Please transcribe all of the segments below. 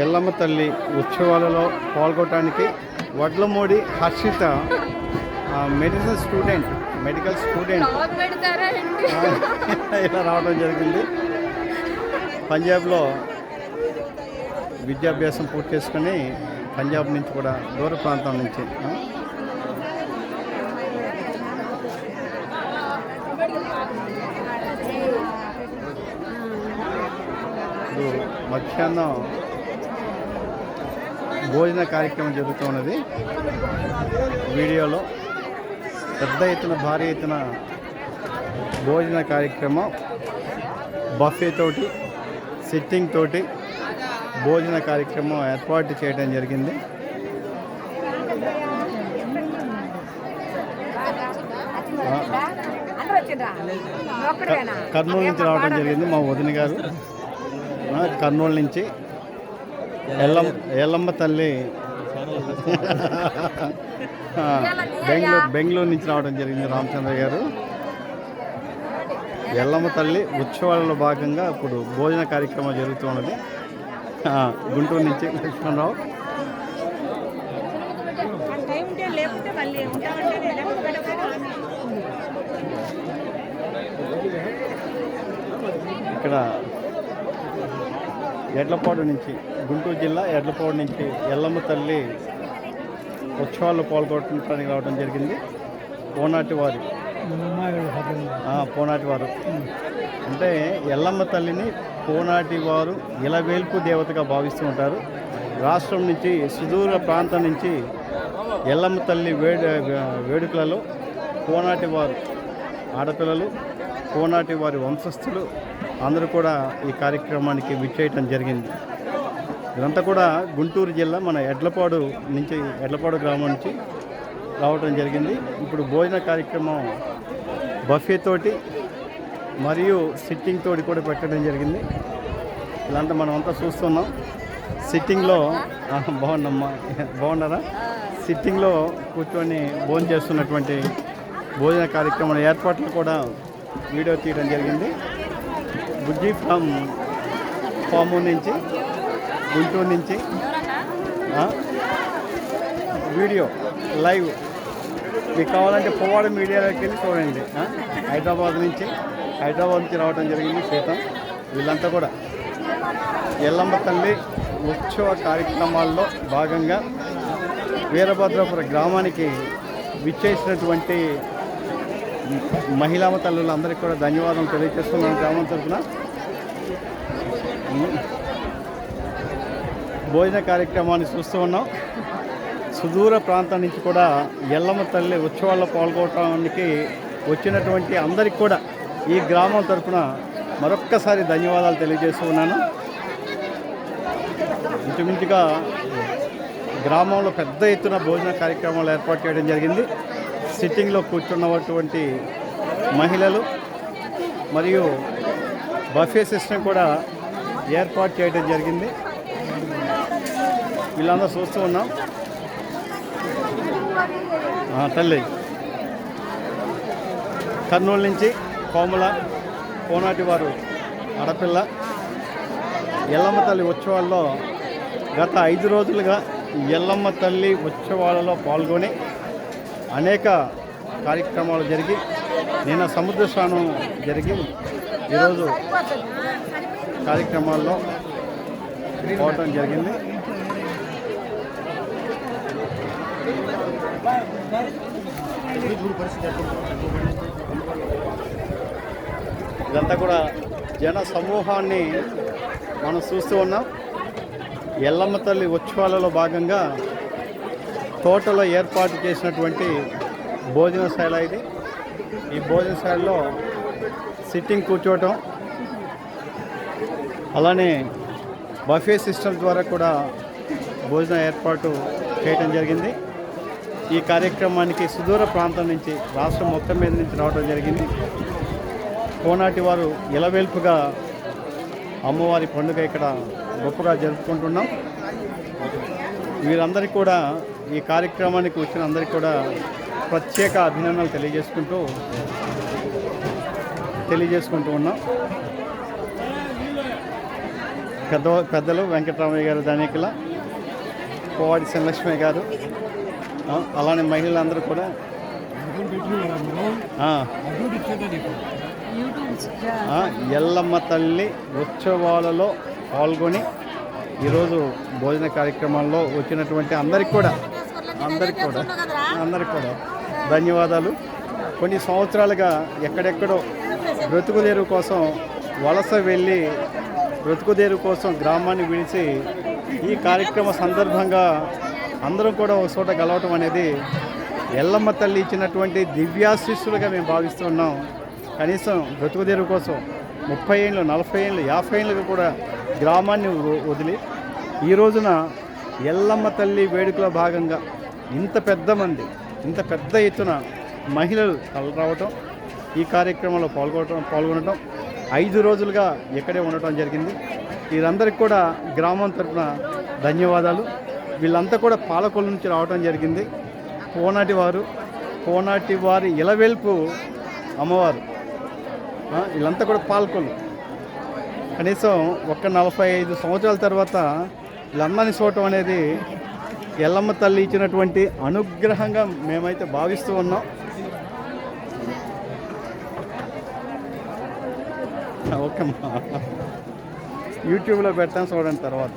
ఎల్లమ్మ తల్లి ఉత్సవాలలో పాల్గొనడానికి వడ్లమూడి హర్షిత మెడికల్ స్టూడెంట్ ఇలా రావడం జరిగింది. పంజాబ్లో విద్యాభ్యాసం పూర్తి చేసుకుని పంజాబ్ నుంచి కూడా దూర ప్రాంతం నుంచి మధ్యాహ్నం భోజన కార్యక్రమం జరుగుతున్నది. వీడియోలో పెద్ద ఎత్తున భారీ ఎత్తున భోజన కార్యక్రమం బఫే తోటి సిట్టింగ్ తోటి భోజన కార్యక్రమం ఏర్పాటు చేయడం జరిగింది. కర్నూలు నుంచి రావడం జరిగింది మా వదిన గారు. కర్నూలు నుంచి ఎల్లమ్మ తల్లి బెంగళూరు నుంచి రావడం జరిగింది రామచంద్ర గారు. ఎల్లమ్మ తల్లి ఉత్సవాలలో భాగంగా ఇప్పుడు భోజన కార్యక్రమం జరుగుతున్నది. గుంటూరు నుంచి లక్ష్మణరావు. ఇక్కడ ఎడ్లపాడు నుంచి, గుంటూరు జిల్లా ఎడ్లపాడు నుంచి ఎల్లమ్మ తల్లి ఉత్సవాల్లో పాల్గొనడానికి రావడం జరిగింది. పోనాటి వారు అంటే ఎల్లమ్మ తల్లిని పోనాటి వారు ఇలవేల్పు దేవతగా భావిస్తూ ఉంటారు. రాష్ట్రం నుంచి సుదూర ప్రాంతం నుంచి ఎల్లమ్మ తల్లి వేడుకలలో పోనాటి వారు ఆడపిల్లలు, పోనాటి వారి వంశస్థులు అందరూ కూడా ఈ కార్యక్రమానికి విచ్చేయటం జరిగింది. ఇదంతా కూడా గుంటూరు జిల్లా మన ఎడ్లపాడు గ్రామం నుంచి రావడం జరిగింది. ఇప్పుడు భోజన కార్యక్రమం బఫే తోటి మరియు సిట్టింగ్ తోటి కూడా పెట్టడం జరిగింది. ఇలాంటి మనం అంతా చూస్తున్నాం. సిట్టింగ్లో బాగున్నారా? సిట్టింగ్లో కూర్చొని భోజనం చేస్తున్నటువంటి భోజన కార్యక్రమం ఏర్పాట్లు కూడా వీడియో తీయడం జరిగింది. బుజ్జి ఫ్రమ్ ఫాము నుంచి, గుంటూరు నుంచి వీడియో లైవ్ మీకు కావాలంటే పోవాడ మీడియాలోకి వెళ్ళి చూడండి. హైదరాబాద్ నుంచి రావడం జరిగింది సీతం. వీళ్ళంతా కూడా ఎల్లమ్మ తల్లి ఉత్సవ కార్యక్రమాల్లో భాగంగా వీరభద్రాపురం గ్రామానికి విచ్చేసినటువంటి మహిళా తల్లులందరికీ కూడా ధన్యవాదాలు తెలియజేస్తున్నాను. గ్రామం తరఫున భోజన కార్యక్రమాన్ని చూస్తూ ఉన్నాం. సుదూర ప్రాంతం నుంచి కూడా ఎల్లమ్మ తల్లి ఉత్సవాల్లో పాల్గొనడానికి వచ్చినటువంటి అందరికీ కూడా ఈ గ్రామం తరఫున మరొక్కసారి ధన్యవాదాలు తెలియజేస్తూ ఉన్నాను. ఇంచుమించుగా గ్రామంలో పెద్ద ఎత్తున భోజన కార్యక్రమాలు ఏర్పాటు చేయడం జరిగింది. సిట్టింగ్లో కూర్చున్నటువంటి మహిళలు మరియు బఫే సిస్టమ్ కూడా ఏర్పాటు చేయడం జరిగింది. వీళ్ళందరూ చూస్తూ ఉన్నాం. తల్లి కర్నూలు నుంచి కోమల పోనాటి వారు ఆడపిల్ల ఎల్లమ్మ తల్లి ఉత్సవాల్లో గత 5 రోజులుగా ఎల్లమ్మ తల్లి ఉత్సవాలలో పాల్గొని అనేక కార్యక్రమాలు జరిగి నిన్న సముద్ర స్నానం జరిగి ఈరోజు కార్యక్రమాల్లో పోవటం జరిగింది. ఇదంతా కూడా జన సమూహాన్ని మనం చూస్తూ ఉన్నాం. ఎల్లమ్మ తల్లి ఉత్సవాలలో భాగంగా తోటలో ఏర్పాటు చేసినటువంటి భోజనశాల ఇది. ఈ భోజనశాలలో సిట్టింగ్ కూర్చోవటం, అలానే బఫే సిస్టమ్ ద్వారా కూడా భోజనం ఏర్పాటు చేయటం జరిగింది. ఈ కార్యక్రమానికి సుదూర ప్రాంతం నుంచి, రాష్ట్రం మొత్తం మీద నుంచి రావడం జరిగింది. కోనాటి వారు ఇలవేల్పుగా అమ్మవారి పండుగ ఇక్కడ గొప్పగా జరుపుకుంటున్నాం. వీరందరికీ కూడా, ఈ కార్యక్రమానికి వచ్చిన అందరికీ కూడా ప్రత్యేక అభినందనలు తెలియజేసుకుంటూ ఉన్నాం. పెద్దలు వెంకటరామయ్య గారు ధనికుల, కోవాడి శనలక్ష్మి గారు, అలానే మహిళలందరూ కూడా ఎల్లమ్మ తల్లి ఉత్సవాలలో పాల్గొని ఈరోజు భోజన కార్యక్రమాల్లో వచ్చినటువంటి అందరికి కూడా ధన్యవాదాలు. కొన్ని సంవత్సరాలుగా ఎక్కడెక్కడో బ్రతుకుదేరు కోసం వలస వెళ్ళి బ్రతుకుదేరు కోసం గ్రామాన్ని విడిచి ఈ కార్యక్రమ సందర్భంగా అందరం కూడా ఒక చోట కలవటం అనేది ఎల్లమ్మ తల్లి ఇచ్చినటువంటి దివ్యాశిస్సులుగా మేము భావిస్తున్నాం. కనీసం బ్రతుకుదేరు కోసం 30 ఏళ్ళు, 40 ఏళ్ళు, 50 ఏళ్ళకు కూడా గ్రామాన్ని వదిలి ఈ రోజున ఎల్లమ్మ తల్లి వేడుకలో భాగంగా ఇంత పెద్ద ఎత్తున మహిళలు రావటం, ఈ కార్యక్రమంలో పాల్గొనడం 5 రోజులుగా ఇక్కడే ఉండటం జరిగింది. వీరందరికీ కూడా గ్రామం తరఫున ధన్యవాదాలు. వీళ్ళంతా కూడా పాలకొల్లు నుంచి రావటం జరిగింది. కోనాటి వారి ఇలవెల్పు అమ్మవారు, వీళ్ళంతా కూడా పాలకొల్లు. కనీసం 45 సంవత్సరాల తర్వాత వీళ్ళందరినీ చూడటం అనేది ఎల్లమ్మ తల్లి ఇచ్చినటువంటి అనుగ్రహంగా మేమైతే భావిస్తూ ఉన్నాం. ఓకే అమ్మా, యూట్యూబ్లో పెడతాను చూడండి. తర్వాత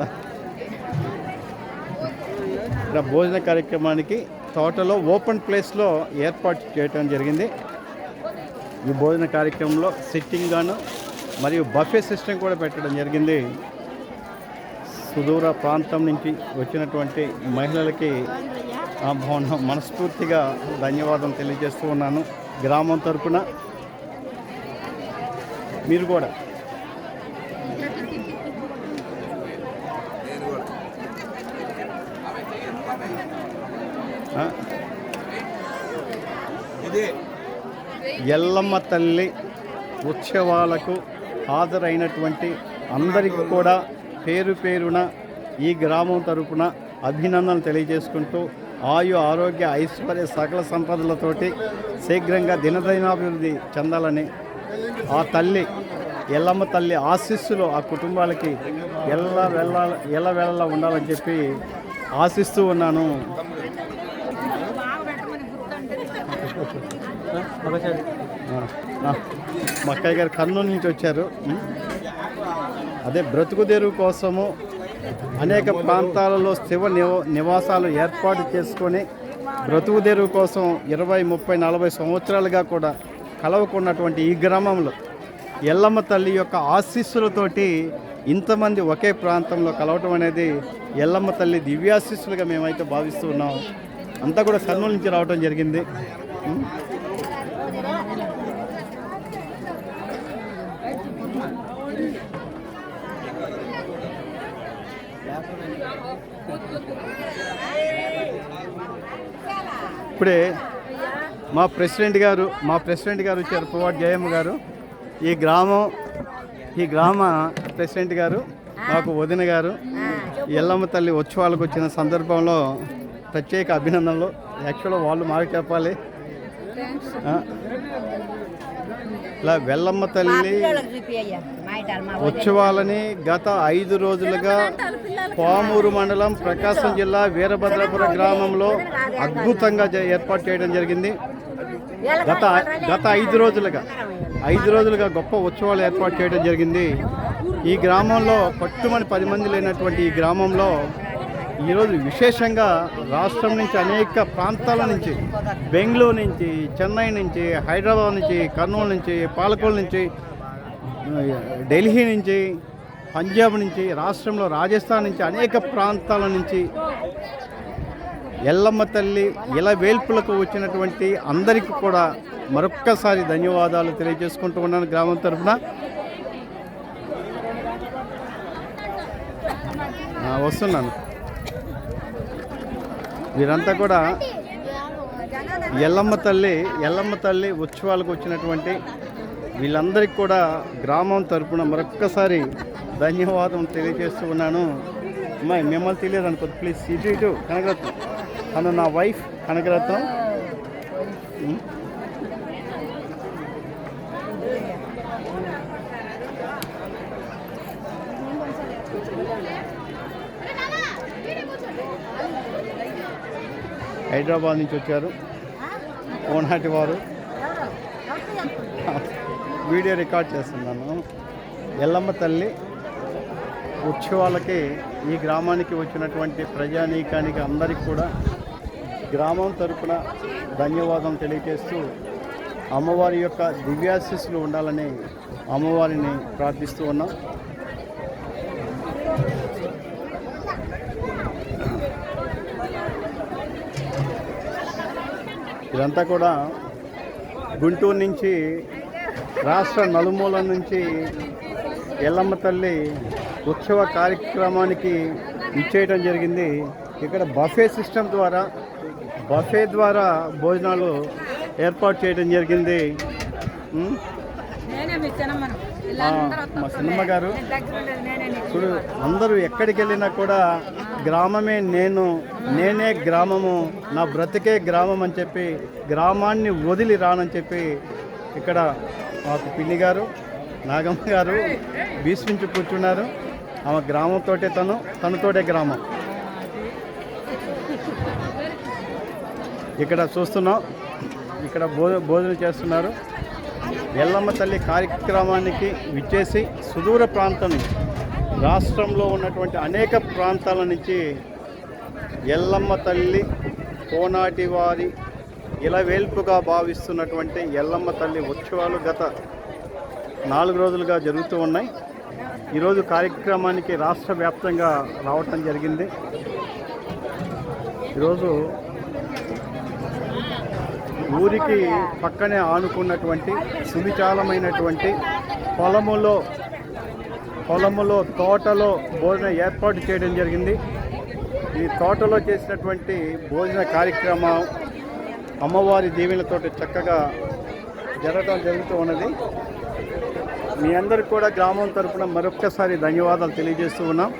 ఇక్కడ భోజన కార్యక్రమానికి తోటలో ఓపెన్ ప్లేస్లో ఏర్పాటు చేయడం జరిగింది. ఈ భోజన కార్యక్రమంలో సిట్టింగ్ గాను మరియు బఫే సిస్టమ్ కూడా పెట్టడం జరిగింది. సుదూర ప్రాంతం నుంచి వచ్చినటువంటి మహిళలకి మనస్ఫూర్తిగా ధన్యవాదం తెలియజేస్తూ ఉన్నాను. గ్రామం తరపున మీరు కూడా ఎల్లమ్మ తల్లి ఉత్సవాలకు హాజరైనటువంటి అందరికీ కూడా పేరున ఈ గ్రామం తరపున అభినందనలు తెలియజేసుకుంటూ ఆరోగ్య ఐశ్వర్య సకల సంపదలతోటి శీఘ్రంగా దినదినాభివృద్ధి చెందాలని ఆ తల్లి ఎల్లమ్మ తల్లి ఆశీస్సులు ఆ కుటుంబాలకి ఎల్లవేళలా ఉండాలని చెప్పి ఆశిస్తూ ఉన్నాను. మా అక్కయ్య గారు కర్నూలు నుంచి వచ్చారు. అదే బ్రతుకుదెరువు కోసము అనేక ప్రాంతాలలో స్థిర నివాసాలు ఏర్పాటు చేసుకొని బ్రతుకుదెరువు కోసం 20, 30, 40 సంవత్సరాలుగా కూడా కలవకున్నటువంటి ఈ గ్రామంలో ఎల్లమ్మ తల్లి యొక్క ఆశీస్సులతోటి ఇంతమంది ఒకే ప్రాంతంలో కలవటం అనేది ఎల్లమ్మ తల్లి దివ్యాశీస్సులుగా మేమైతే భావిస్తూ ఉన్నాం. అంతా కూడా కర్నూలు నుంచి రావడం జరిగింది. ఇప్పుడే మా ప్రెసిడెంట్ గారు వచ్చారు, పువ్వాటి జయమ్మ గారు. ఈ గ్రామ ప్రెసిడెంట్ గారు, మాకు వదిన గారు ఎల్లమ్మ తల్లి ఉత్సవాలకు వచ్చిన సందర్భంలో ప్రత్యేక అభినందనలు. యాక్చువల్గా వాళ్ళు మాకు చెప్పాలి. ఇలా వెల్లమ్మ తల్లి ఉత్సవాలని గత 5 రోజులుగా పామూరు మండలం ప్రకాశం జిల్లా వీరభద్రపురం గ్రామంలో అద్భుతంగా ఏర్పాటు చేయడం జరిగింది. గత 5 రోజులుగా గొప్ప ఉత్సవాలు ఏర్పాటు చేయడం జరిగింది. ఈ గ్రామంలో పట్టుమని 10 మంది లేనటువంటి ఈ గ్రామంలో ఈరోజు విశేషంగా రాష్ట్రం నుంచి అనేక ప్రాంతాల నుంచి, బెంగళూరు నుంచి, చెన్నై నుంచి, హైదరాబాద్ నుంచి, కర్నూలు నుంచి, పాలకొల్లు నుంచి, ఢిల్లీ నుంచి, పంజాబ్ నుంచి, రాష్ట్రంలో రాజస్థాన్ నుంచి అనేక ప్రాంతాల నుంచి ఎల్లమ్మ తల్లి ఇలవేల్పులకు వచ్చినటువంటి అందరికీ కూడా మరొక్కసారి ధన్యవాదాలు తెలియజేసుకుంటూ ఉన్నాను గ్రామం తరఫున. వస్తున్నాను. వీరంతా కూడా ఎల్లమ్మ తల్లి ఉత్సవాలకు వచ్చినటువంటి వీళ్ళందరికీ కూడా గ్రామం తరపున మరొక్కసారి ధన్యవాదం తెలియజేస్తూ ఉన్నాను. అమ్మాయి మిమ్మల్ని తెలియదు అనుకో, ప్లీజ్ ఇటు కనకరత్నం. తను నా వైఫ్ కనకరత్నం. హైదరాబాద్ నుంచి వచ్చారు కోనాటి వారు. వీడియో రికార్డ్ చేస్తున్నాను. ఎల్లమ్మ తల్లి ఉత్సవాలకి ఈ గ్రామానికి వచ్చినటువంటి ప్రజానీకానికి అందరికీ కూడా గ్రామం తరపున ధన్యవాదం తెలియజేస్తూ అమ్మవారి యొక్క దివ్యాశీస్సులు ఉండాలని అమ్మవారిని ప్రార్థిస్తూ ఉన్నాం. ఇదంతా కూడా గుంటూరు నుంచి రాష్ట్ర నలుమూల నుంచి ఎల్లమ్మ తల్లి ఉత్సవ కార్యక్రమానికి ఇచ్చేయటం జరిగింది. ఇక్కడ బఫే సిస్టమ్ ద్వారా భోజనాలు ఏర్పాటు చేయడం జరిగింది. మా సినిమా గారు ఇప్పుడు అందరూ ఎక్కడికి వెళ్ళినా కూడా గ్రామమే నేనే గ్రామము, నా బ్రతికే గ్రామం అని చెప్పి గ్రామాన్ని వదిలి రానని చెప్పి ఇక్కడ మాకు పిన్ని గారు నాగమ్మ గారు భీష్మించి కూర్చున్నారు. ఆమె గ్రామంతోటే తనతోటే గ్రామం. ఇక్కడ చూస్తున్నాం, ఇక్కడ భోజనం చేస్తున్నారు. ఎల్లమ్మ తల్లి కార్యక్రమానికి విచ్చేసి సుదూర ప్రాంతం రాష్ట్రంలో ఉన్నటువంటి అనేక ప్రాంతాల నుంచి ఎల్లమ్మ తల్లి కోనాటి వారి ఇలవేల్పుగా భావిస్తున్నటువంటి ఎల్లమ్మ తల్లి ఉత్సవాలు గత 4 రోజులుగా జరుగుతూ ఉన్నాయి. ఈరోజు కార్యక్రమానికి రాష్ట్ర వ్యాప్తంగా రావటం జరిగింది. ఈరోజు ఊరికి పక్కనే ఆనుకున్నటువంటి సువిశాలమైనటువంటి పొలములో తోటలో భోజనం ఏర్పాటు చేయడం జరిగింది. ఈ తోటలో చేసినటువంటి భోజన కార్యక్రమం అమ్మవారి దీవెనలతో చక్కగా జరుగుతూ ఉన్నది. మీ అందరికి కూడా గ్రామం తరపున మరొక్కసారి ధన్యవాదాలు తెలియజేస్తూ ఉన్నాం.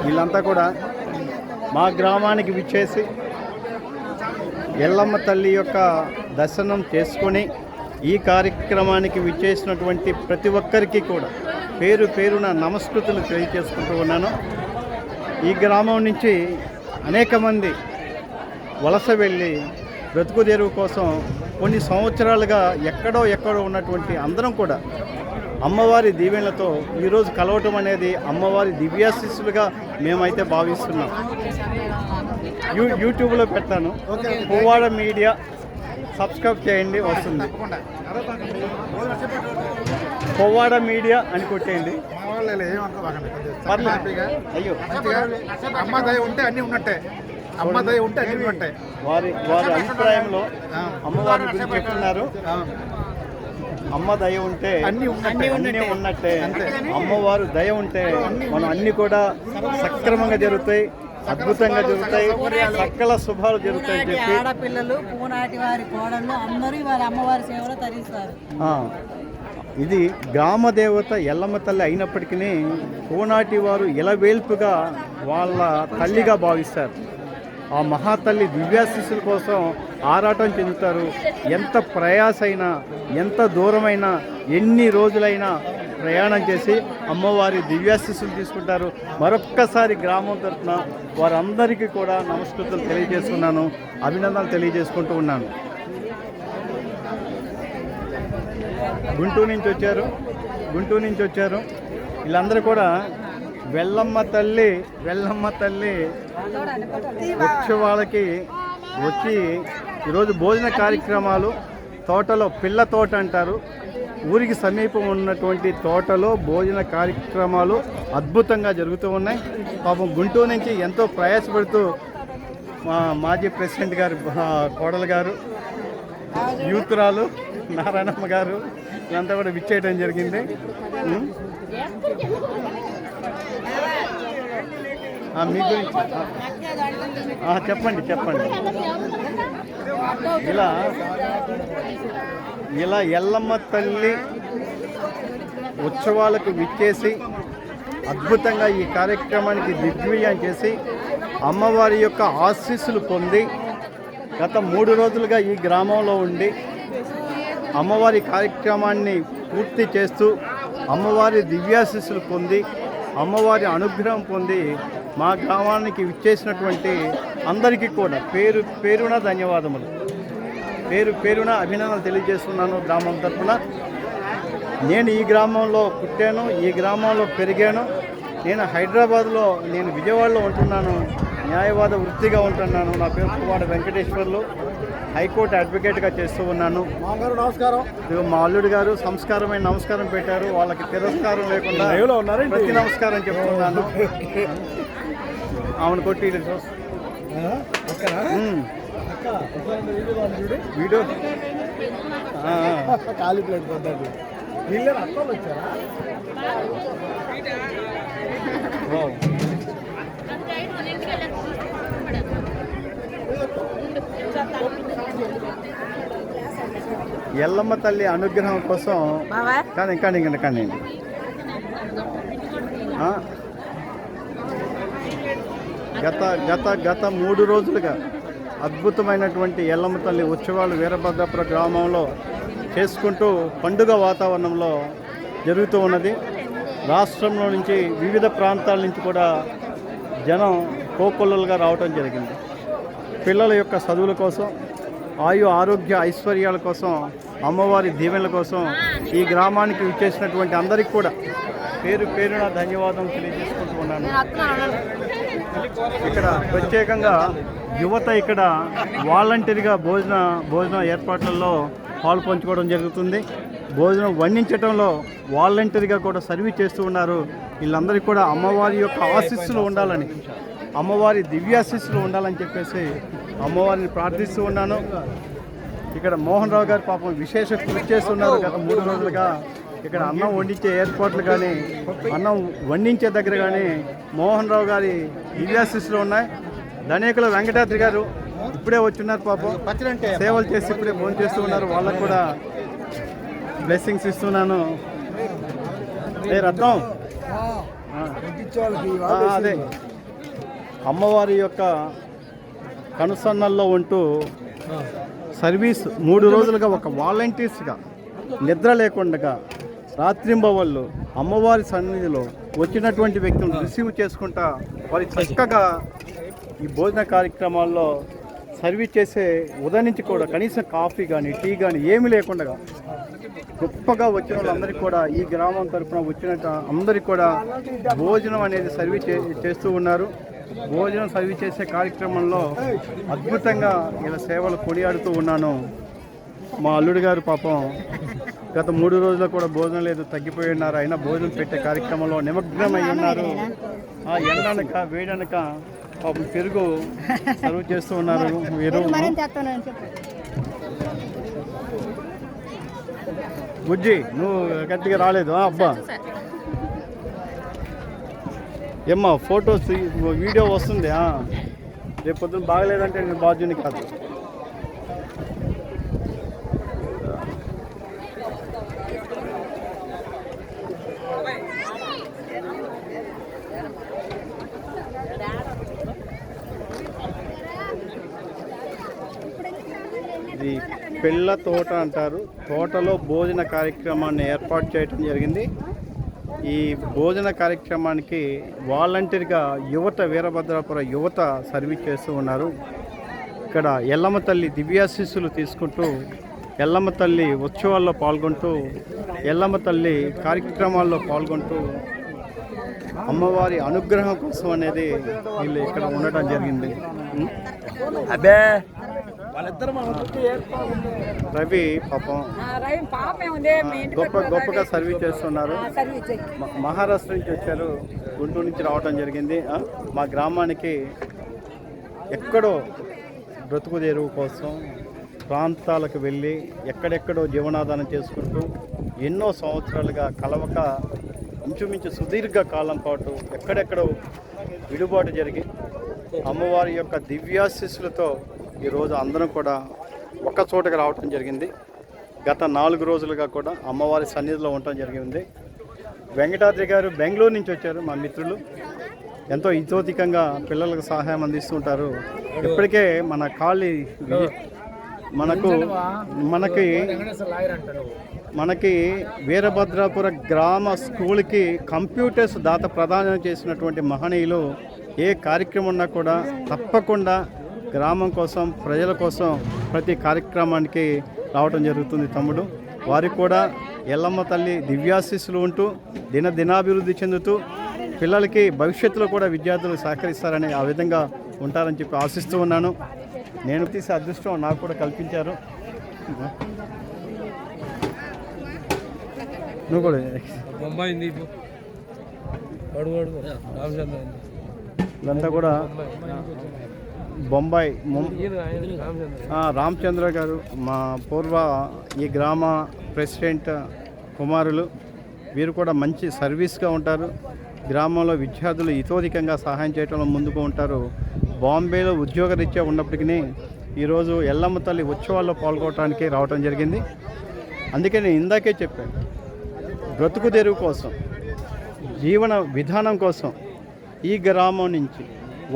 వీళ్ళంతా కూడా మా గ్రామానికి విచ్చేసి ఎల్లమ్మ తల్లి యొక్క దర్శనం చేసుకొని ఈ కార్యక్రమానికి విచ్చేసినటువంటి ప్రతి ఒక్కరికి కూడా పేరున నమస్కృతులు తెలియజేసుకుంటూ ఉన్నాను. ఈ గ్రామం నుంచి అనేక మంది వలస వెళ్ళి బ్రతుకు తెరువు కోసం కొన్ని సంవత్సరాలుగా ఎక్కడో ఉన్నటువంటి అందరం కూడా అమ్మవారి దీవెనలతో ఈరోజు కలవటం అనేది అమ్మవారి దివ్యాశీస్సులుగా మేమైతే భావిస్తున్నాం. యూట్యూబ్లో పెట్టాను, పువ్వాడ మీడియా సబ్స్క్రైబ్ చేయండి, వస్తుంది. పువ్వాడ మీడియా అని కొట్టేయండి. అయ్యో వారి అభిప్రాయంలో అమ్మవారి గురించి చెప్తున్నారు. అమ్మ దయ ఉంటే అన్నీ ఉన్నట్టే. అమ్మవారు దయ ఉంటే మనం అన్ని కూడా సక్రమంగా జరుగుతాయి, అద్భుతంగా జరుగుతాయి, సకల శుభాలు జరుగుతాయి అని చెప్పి ఆడపిల్లలు పూనాటి వారి కోడళ్ళు అందరూ వారి అమ్మవారి సేవలో తరిస్తారు. ఇది గ్రామ దేవత ఎల్లమ్మ తల్లి అయినప్పటికీ కోనాటి వారు ఇలవేల్పుగా వాళ్ళ తల్లిగా భావిస్తారు. ఆ మహాతల్లి దివ్యాశీస్సుల కోసం ఆరాటం చెందుతారు. ఎంత ప్రయాసైనా, ఎంత దూరమైనా, ఎన్ని రోజులైనా ప్రయాణం చేసి అమ్మవారి దివ్యాశీస్సులు తీసుకుంటారు. మరొక్కసారి గ్రామం తరఫున వారందరికీ కూడా నమస్కృతులు తెలియజేస్తున్నాను, అభినందనలు తెలియజేసుకుంటూ ఉన్నాను. గుంటూరు నుంచి వచ్చారు. వీళ్ళందరూ కూడా వెల్లమ్మ తల్లి ఉత్సవాలకి వచ్చి ఈరోజు భోజన కార్యక్రమాలు తోటలో పిల్ల తోట అంటారు, ఊరికి సమీపం ఉన్నటువంటి తోటలో భోజన కార్యక్రమాలు అద్భుతంగా జరుగుతూ ఉన్నాయి. పాపం గుంటూరు నుంచి ఎంతో ప్రయాసపడుతూ మా మాజీ ప్రెసిడెంట్ గారు కోడలు గారు, యూత్రాలు నారాయణమ్మ గారు ఇదంతా కూడా విచ్చేయడం జరిగింది. మీ గురించి చెప్పండి. ఇలా ఎల్లమ్మ తల్లి ఉత్సవాలకు విచ్చేసి అద్భుతంగా ఈ కార్యక్రమానికి దిగ్విజయం చేసి అమ్మవారి యొక్క ఆశీస్సులు పొంది గత 3 రోజులుగా ఈ గ్రామంలో ఉండి అమ్మవారి కార్యక్రమాన్ని పూర్తి చేస్తూ అమ్మవారి దివ్యాశీస్సులు పొంది అమ్మవారి అనుగ్రహం పొంది మా గ్రామానికి విచ్చేసినటువంటి అందరికీ కూడా పేరు పేరున ధన్యవాదములు, పేరు పేరున అభినందనలు తెలియజేస్తున్నాను. గ్రామం తరఫున నేను ఈ గ్రామంలో పుట్టాను, ఈ గ్రామంలో పెరిగాను. నేను హైదరాబాద్లో, నేను విజయవాడలో ఉంటున్నాను, న్యాయవాద వృత్తిగా ఉంటున్నాను. నా పేరు పువ్వాడ వెంకటేశ్వర్లు, హైకోర్టు అడ్వకేట్గా చేస్తూ ఉన్నాను. నమస్కారం. మా అల్లుడు గారు సంస్కారమైన నమస్కారం పెట్టారు. వాళ్ళకి తిరస్కారం లేకుండా ప్రతి నమస్కారం చెప్తున్నాను. ఆమెను కొట్టి వీడియో ఖాళీ ప్లేట్ కొద్దండి. వీళ్ళ అక్కలు వచ్చారా? ఎల్లమ్మ తల్లి అనుగ్రహం కోసం కానీ గత 3 రోజులుగా అద్భుతమైనటువంటి ఎల్లమ్మ తల్లి ఉత్సవాలు వీరభద్రాపురం గ్రామంలో చేసుకుంటూ పండుగ వాతావరణంలో జరుగుతూ ఉన్నది. రాష్ట్రంలో నుంచి వివిధ ప్రాంతాల నుంచి కూడా జనం కోకొల్లలుగా రావటం జరిగింది. పిల్లల యొక్క చదువుల కోసం, ఆరోగ్య ఐశ్వర్యాల కోసం, అమ్మవారి దీవెనల కోసం ఈ గ్రామానికి విచ్చేసినటువంటి అందరికీ కూడా పేరు పేరున ధన్యవాదం తెలియజేసుకుంటూ ఉన్నాను. ఇక్కడ ప్రత్యేకంగా యువత ఇక్కడ వాలంటీర్గా భోజన ఏర్పాట్లలో పాలు పంచుకోవడం జరుగుతుంది. భోజనం వండించడంలో వాలంటీర్గా కూడా సర్వీస్ చేస్తూ ఉన్నారు. వీళ్ళందరికీ కూడా అమ్మవారి యొక్క ఆశీస్సులు ఉండాలని, అమ్మవారి దివ్యాశీస్సులు ఉండాలని చెప్పేసి అమ్మవారిని ప్రార్థిస్తూ ఉన్నాను. ఇక్కడ మోహన్ రావు గారు పాపం విశేష కృషి చేస్తున్నారు. గత 3 రోజులుగా ఇక్కడ అన్నం వండించే ఏర్పాట్లు కానీ, అన్నం వండించే దగ్గర కానీ మోహన్ రావు గారి దివ్యాశీస్సులు ఉన్నాయి. ధనేకుల వెంకటాద్రి గారు ఇప్పుడే వచ్చున్నారు. పాపం సేవలు చేసి ఇప్పుడే భోజనం చేస్తూ ఉన్నారు. వాళ్ళకు కూడా బ్లెస్సింగ్స్ ఇస్తున్నాను. రత్నం అదే అమ్మవారి యొక్క కనుసన్నల్లో ఉంటూ సర్వీస్ 3 రోజులుగా ఒక వాలంటీర్స్గా నిద్ర లేకుండా రాత్రింబవళ్ళు అమ్మవారి సన్నిధిలో వచ్చినటువంటి వ్యక్తులను రిసీవ్ చేసుకుంటా వారి చక్కగా ఈ భోజన కార్యక్రమాల్లో సర్వీస్ చేసే ఉదయం నుంచి కూడా కనీసం కాఫీ కానీ టీ కానీ ఏమీ లేకుండా గొప్పగా వచ్చిన వాళ్ళందరికీ కూడా ఈ గ్రామం తరఫున వచ్చిన అందరికీ కూడా భోజనం అనేది సర్వీస్ చేస్తూ ఉన్నారు. భోజనం సర్వీస్ చేసే కార్యక్రమంలో అద్భుతంగా ఇలా సేవలు కొనియాడుతూ ఉన్నాను. మా అల్లుడు గారు పాపం గత 3 రోజులు కూడా భోజనం లేదు, తగ్గిపోయి ఉన్నారు. అయినా భోజనం పెట్టే కార్యక్రమంలో నిమగ్నమై ఉన్నారు. ఆ ఎండనక వేడనక పాపం పెరుగు సర్వ్ చేస్తూ ఉన్నారు. వీరు బుజ్జి నువ్వు గట్టిగా రాలేదు. అబ్బా ఏమ్మా ఫొటోస్ వీడియో వస్తుంది. రేపు పొద్దున బాగలేదంటే నేను బాధ్యుని కాదు. ఇది పిల్ల తోట అంటారు. తోటలో భోజన కార్యక్రమాన్ని ఏర్పాటు చేయడం జరిగింది. ఈ భోజన కార్యక్రమానికి వాలంటీర్గా యువత, వీరభద్రాపురం యువత సర్వీస్ చేస్తూ ఉన్నారు. ఇక్కడ ఎల్లమ్మ తల్లి దివ్యాశీస్సులు తీసుకుంటూ, ఎల్లమ్మ తల్లి ఉత్సవాల్లో పాల్గొంటూ, ఎల్లమ్మ తల్లి కార్యక్రమాల్లో పాల్గొంటూ అమ్మవారి అనుగ్రహం కోసం అనేది వీళ్ళు ఇక్కడ ఉండటం జరిగింది. అబ్బే రవి పాపం గొప్పగా సర్వీస్ చేస్తున్నారు. మహారాష్ట్ర నుంచి వచ్చారు, గుంటూరు నుంచి రావడం జరిగింది. మా గ్రామానికి ఎక్కడో బ్రతుకు తెరువు కోసం ప్రాంతాలకు వెళ్ళి ఎక్కడెక్కడో జీవనాధారం చేసుకుంటూ ఎన్నో సంవత్సరాలుగా కలవక ఇంచుమించు సుదీర్ఘ కాలం పాటు ఎక్కడెక్కడో విడుబాటు జరిగి అమ్మవారి యొక్క దివ్యాశీస్సులతో ఈరోజు అందరం కూడా ఒక్క చోటకి రావటం జరిగింది. గత 4 రోజులుగా కూడా అమ్మవారి సన్నిధిలో ఉండటం జరిగింది. వెంకటాద్రి గారు బెంగళూరు నుంచి వచ్చారు. మా మిత్రులు ఎంతో ఇతోధికంగా పిల్లలకు సహాయం అందిస్తుంటారు. ఇప్పటికే మన మనకి వీరభద్రాపుర గ్రామ స్కూల్కి కంప్యూటర్స్ దాత ప్రదానం చేసినటువంటి మహనీయులు ఏ కార్యక్రమం ఉన్నా కూడా తప్పకుండా గ్రామం కోసం ప్రజల కోసం ప్రతి కార్యక్రమానికి రావడం జరుగుతుంది తమ్ముడు. వారికి కూడా ఎల్లమ్మ తల్లి దివ్యాశీస్సులు ఉంటూ దినాభివృద్ధి చెందుతూ పిల్లలకి భవిష్యత్తులో కూడా విద్యార్థులు సహకరిస్తారని ఆ విధంగా ఉంటారని చెప్పి ఆశిస్తూ ఉన్నాను. నేను తీసే అదృష్టం నాకు కూడా కల్పించారు. నువ్వు కూడా ఇదంతా కూడా బొంబాయి రామచంద్ర గారు మా పూర్వ ఈ గ్రామ ప్రెసిడెంట్ కుమారులు. వీరు కూడా మంచి సర్వీస్గా ఉంటారు. గ్రామంలో విద్యార్థులు ఇతోధికంగా సహాయం చేయడంలో ముందుకు ఉంటారు. బాంబేలో ఉద్యోగరీత్యా ఉన్నప్పటికీ ఈరోజు ఎల్లమ్మ తల్లి ఉత్సవాల్లో పాల్గొనడానికి రావడం జరిగింది. అందుకే నేను ఇందాకే చెప్పాను, బ్రతుకు తెరువు కోసం, జీవన విధానం కోసం ఈ గ్రామం నుంచి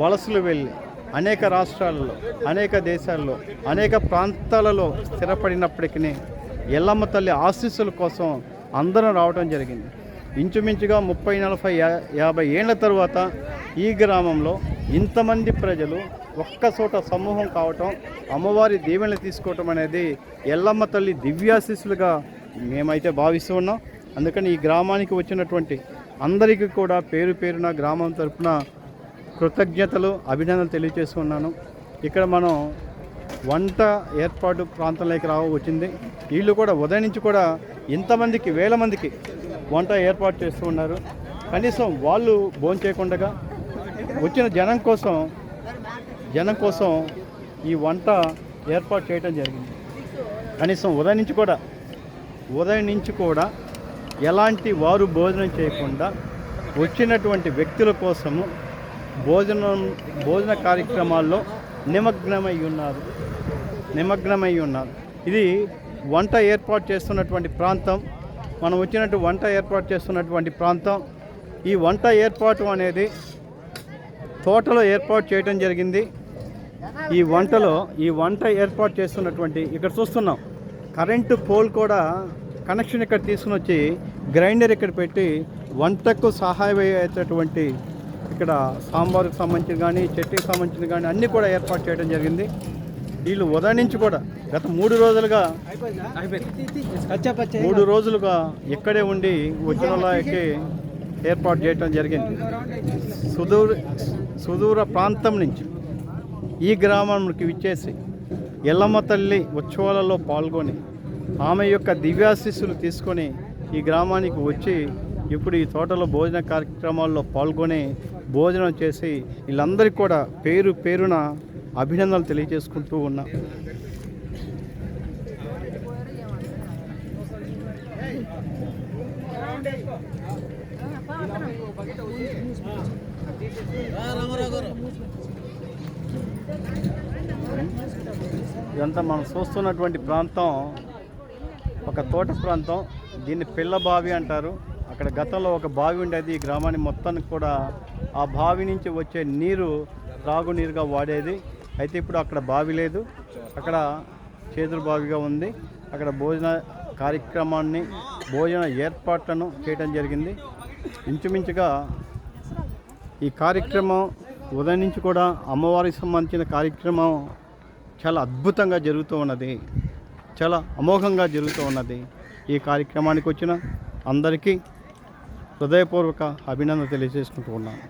వలసలు వెళ్ళి అనేక రాష్ట్రాలలో, అనేక దేశాల్లో, అనేక ప్రాంతాలలో స్థిరపడినప్పటికీ ఎల్లమ్మ తల్లి ఆశీస్సుల కోసం అందరం రావడం జరిగింది. ఇంచుమించుగా 30, 40, 50 ఏళ్ల తరువాత ఈ గ్రామంలో ఇంతమంది ప్రజలు ఒక్కచోట సమూహం కావటం, అమ్మవారి దీవెనలు తీసుకోవటం అనేది ఎల్లమ్మ తల్లి దివ్యాశీస్సులుగా మేమైతే భావిస్తూ ఉన్నాం. అందుకని ఈ గ్రామానికి వచ్చినటువంటి అందరికీ కూడా పేరు పేరున గ్రామం తరపున కృతజ్ఞతలు, అభినందనలు తెలియజేస్తున్నాను. ఇక్కడ మనం వంట ఏర్పాటు ప్రాంతంలోకి వచ్చింది. వీళ్ళు కూడా ఉదయం నుంచి కూడా ఇంతమందికి, వేల మందికి వంట ఏర్పాటు చేస్తూ ఉన్నారు. కనీసం వాళ్ళు భోంచేయకుండా వచ్చిన జనం కోసం ఈ వంట ఏర్పాటు చేయడం జరిగింది. కనీసం ఉదయం నుంచి కూడా ఎలాంటి వారు భోజనం చేయకుండా వచ్చినటువంటి వ్యక్తుల కోసము భోజన కార్యక్రమాల్లో నిమగ్నమై ఉన్నారు. ఇది వంట ఏర్పాటు చేస్తున్నటువంటి ప్రాంతం. మనం వచ్చినట్టు వంట ఏర్పాటు చేస్తున్నటువంటి ప్రాంతం. ఈ వంట ఏర్పాటు అనేది తోటలో ఏర్పాటు చేయడం జరిగింది. ఈ వంట ఏర్పాటు చేస్తున్నటువంటి ఇక్కడ చూస్తున్నాం, కరెంటు పోల్ కూడా కనెక్షన్ ఇక్కడ తీసుకుని వచ్చి గ్రైండర్ ఇక్కడ పెట్టి వంటకు సహాయమయ్యేటటువంటి ఇక్కడ సాంబార్కి సంబంధించిన కానీ, చట్నీకి సంబంధించిన కానీ అన్నీ కూడా ఏర్పాటు చేయడం జరిగింది. వీళ్ళు ఉదయం నుంచి కూడా గత 3 రోజులుగా ఇక్కడే ఉండి వచ్చిన వాళ్ళకి ఏర్పాటు చేయడం జరిగింది. సుదూర ప్రాంతం నుంచి ఈ గ్రామానికి విచ్చేసి ఎల్లమ్మ తల్లి ఉత్సవాలలో పాల్గొని ఆమె యొక్క దివ్యాశీస్సులు తీసుకొని ఈ గ్రామానికి వచ్చి ఇప్పుడు ఈ తోటలో భోజన కార్యక్రమాల్లో పాల్గొని భోజనం చేసి వీళ్ళందరికీ కూడా పేరు పేరున అభినందనలు తెలియజేసుకుంటూ ఉన్నా. ఇదంతా మనం చూస్తున్నటువంటి ప్రాంతం ఒక తోట ప్రాంతం. దీన్ని పిల్ల బావి అంటారు. అక్కడ గతంలో ఒక బావి ఉండేది. ఈ గ్రామాన్ని మొత్తానికి కూడా ఆ బావి నుంచి వచ్చే నీరు త్రాగునీరుగా వాడేది. అయితే ఇప్పుడు అక్కడ బావి లేదు, అక్కడ చేతుల బావిగా ఉంది. అక్కడ భోజన కార్యక్రమాన్ని, భోజన ఏర్పాట్లను చేయడం జరిగింది. ఇంచుమించుగా ఈ కార్యక్రమం ఉదయం నుంచి కూడా అమ్మవారికి సంబంధించిన కార్యక్రమం చాలా అద్భుతంగా జరుగుతూ ఉన్నది, చాలా అమోఘంగా జరుగుతూ ఉన్నది. ఈ కార్యక్రమానికి వచ్చిన అందరికీ హృదయపూర్వక అభినందన తెలియజేసుకుంటూ ఉన్నాను.